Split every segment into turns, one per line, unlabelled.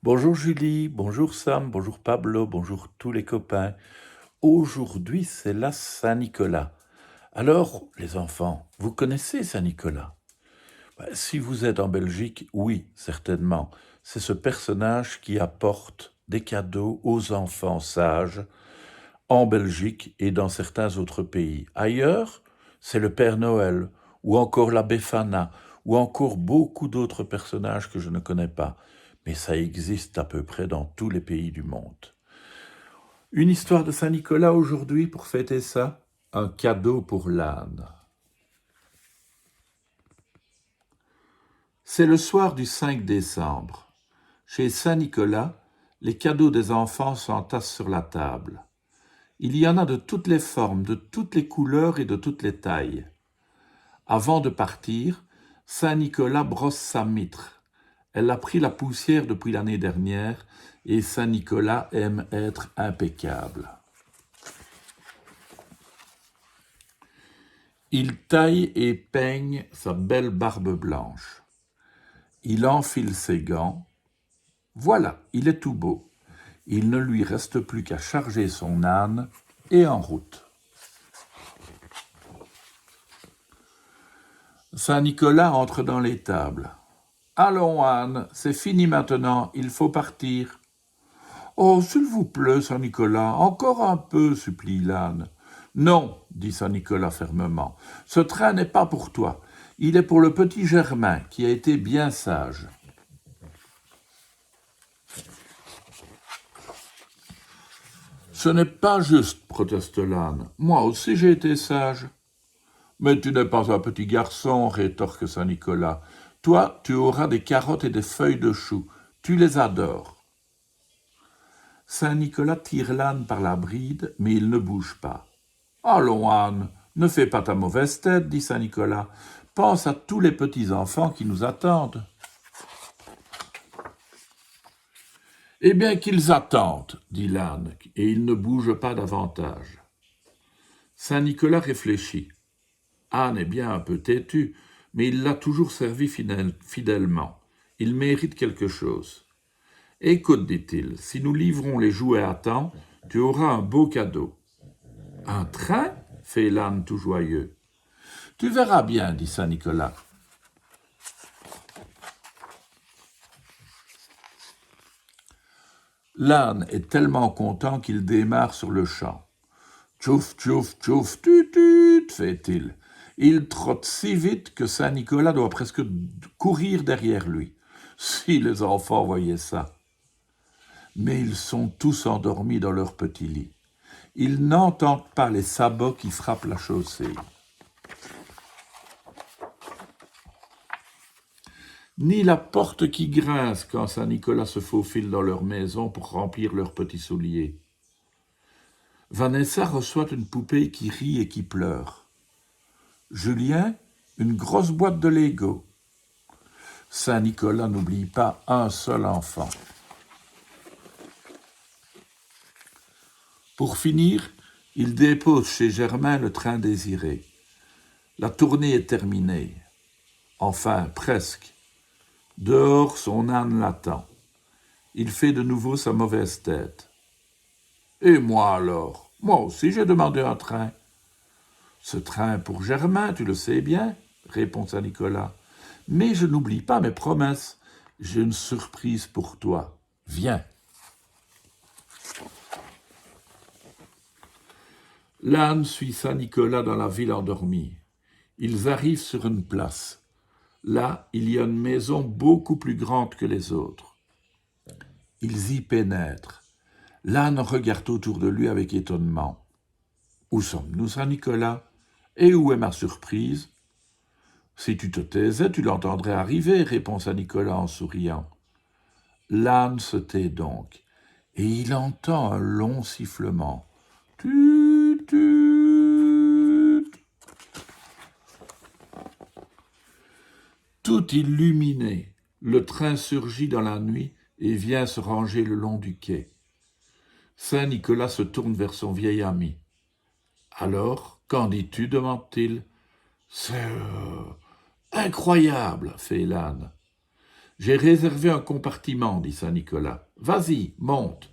Bonjour Julie, bonjour Sam, bonjour Pablo, bonjour tous les copains. Aujourd'hui, c'est la Saint-Nicolas. Alors, les enfants, vous connaissez Saint-Nicolas? Si vous êtes en Belgique, oui, certainement. C'est ce personnage qui apporte des cadeaux aux enfants sages en Belgique et dans certains autres pays. Ailleurs, c'est le Père Noël, ou encore la Befana, ou encore beaucoup d'autres personnages que je ne connais pas. Mais ça existe à peu près dans tous les pays du monde. Une histoire de Saint-Nicolas aujourd'hui pour fêter ça? Un cadeau pour l'âne. C'est le soir du 5 décembre. Chez Saint-Nicolas, les cadeaux des enfants s'entassent sur la table. Il y en a de toutes les formes, de toutes les couleurs et de toutes les tailles. Avant de partir, Saint-Nicolas brosse sa mitre. Elle a pris la poussière depuis l'année dernière et Saint-Nicolas aime être impeccable. Il taille et peigne sa belle barbe blanche. Il enfile ses gants. Voilà, il est tout beau. Il ne lui reste plus qu'à charger son âne et en route. Saint-Nicolas entre dans l'étable. Allons, Anne, c'est fini maintenant, il faut partir. Oh, s'il vous plaît, Saint-Nicolas, encore un peu, supplie l'âne. Non, dit Saint-Nicolas fermement, ce train n'est pas pour toi. Il est pour le petit Germain, qui a été bien sage. Ce n'est pas juste, proteste l'âne. Moi aussi j'ai été sage. Mais tu n'es pas un petit garçon, rétorque Saint-Nicolas. Toi, tu auras des carottes et des feuilles de chou. Tu les adores. Saint-Nicolas tire l'âne par la bride, mais il ne bouge pas. Allons, Anne, ne fais pas ta mauvaise tête, dit Saint-Nicolas. Pense à tous les petits-enfants qui nous attendent. Eh bien qu'ils attendent, dit l'âne, et il ne bouge pas davantage. Saint-Nicolas réfléchit. Anne est bien un peu têtu, mais il l'a toujours servi fidèlement. Il mérite quelque chose. Écoute, dit-il, si nous livrons les jouets à temps, tu auras un beau cadeau. Un train? Fait l'âne tout joyeux. Tu verras bien, dit Saint-Nicolas. L'âne est tellement content qu'il démarre sur le champ. Tchouf, tchouf, tchouf, tut, tut, fait-il. Il trotte si vite que Saint-Nicolas doit presque courir derrière lui. Si les enfants voyaient ça. Mais ils sont tous endormis dans leur petit lit. Ils n'entendent pas les sabots qui frappent la chaussée. Ni la porte qui grince quand Saint-Nicolas se faufile dans leur maison pour remplir leurs petits souliers. Vanessa reçoit une poupée qui rit et qui pleure. Julien, une grosse boîte de Lego. Saint-Nicolas n'oublie pas un seul enfant. Pour finir, il dépose chez Germain le train désiré. La tournée est terminée. Enfin, presque. Dehors, son âne l'attend. Il fait de nouveau sa mauvaise tête. Et moi alors? Moi aussi j'ai demandé un train. Ce train pour Germain, tu le sais bien, répond Saint-Nicolas. Mais je n'oublie pas mes promesses. J'ai une surprise pour toi. Viens. L'âne suit Saint-Nicolas dans la ville endormie. Ils arrivent sur une place. Là, il y a une maison beaucoup plus grande que les autres. Ils y pénètrent. L'âne regarde autour de lui avec étonnement. Où sommes-nous, Saint-Nicolas? Et où est ma surprise? Si tu te taisais, tu l'entendrais arriver, répond Saint-Nicolas en souriant. L'âne se tait donc, et il entend un long sifflement. Tut, tut. Tout illuminé, le train surgit dans la nuit et vient se ranger le long du quai. Saint-Nicolas se tourne vers son vieil ami. Alors, qu'en dis-tu? Demande-t-il. C'est incroyable, fait l'âne. J'ai réservé un compartiment, dit Saint-Nicolas. Vas-y, monte.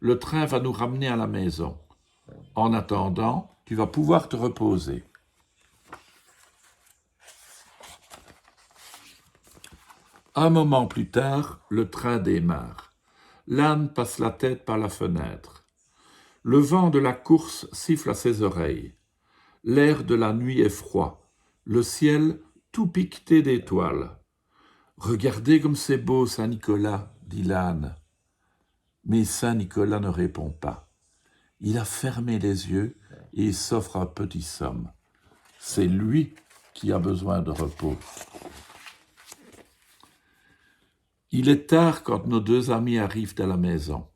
Le train va nous ramener à la maison. En attendant, tu vas pouvoir te reposer. Un moment plus tard, le train démarre. L'âne passe la tête par la fenêtre. Le vent de la course siffle à ses oreilles. L'air de la nuit est froid. Le ciel tout piqueté d'étoiles. Regardez comme c'est beau, Saint-Nicolas, dit l'âne. Mais Saint-Nicolas ne répond pas. Il a fermé les yeux et il s'offre un petit somme. C'est lui qui a besoin de repos. Il est tard quand nos deux amis arrivent à la maison.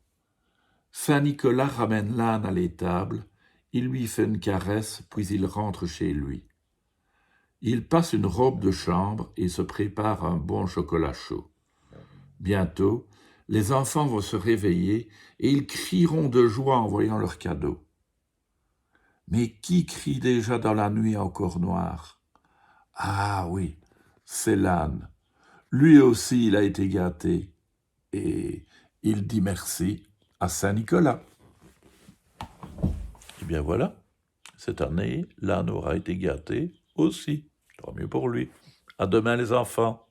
Saint-Nicolas ramène l'âne à l'étable, il lui fait une caresse, puis il rentre chez lui. Il passe une robe de chambre et se prépare un bon chocolat chaud. Bientôt, les enfants vont se réveiller et ils crieront de joie en voyant leur cadeau. Mais qui crie déjà dans la nuit encore noire? Ah oui, c'est l'âne. Lui aussi, il a été gâté. Et il dit merci à Saint-Nicolas. Eh bien voilà, cette année, l'âne aura été gâté aussi. Tant mieux pour lui. À demain les enfants.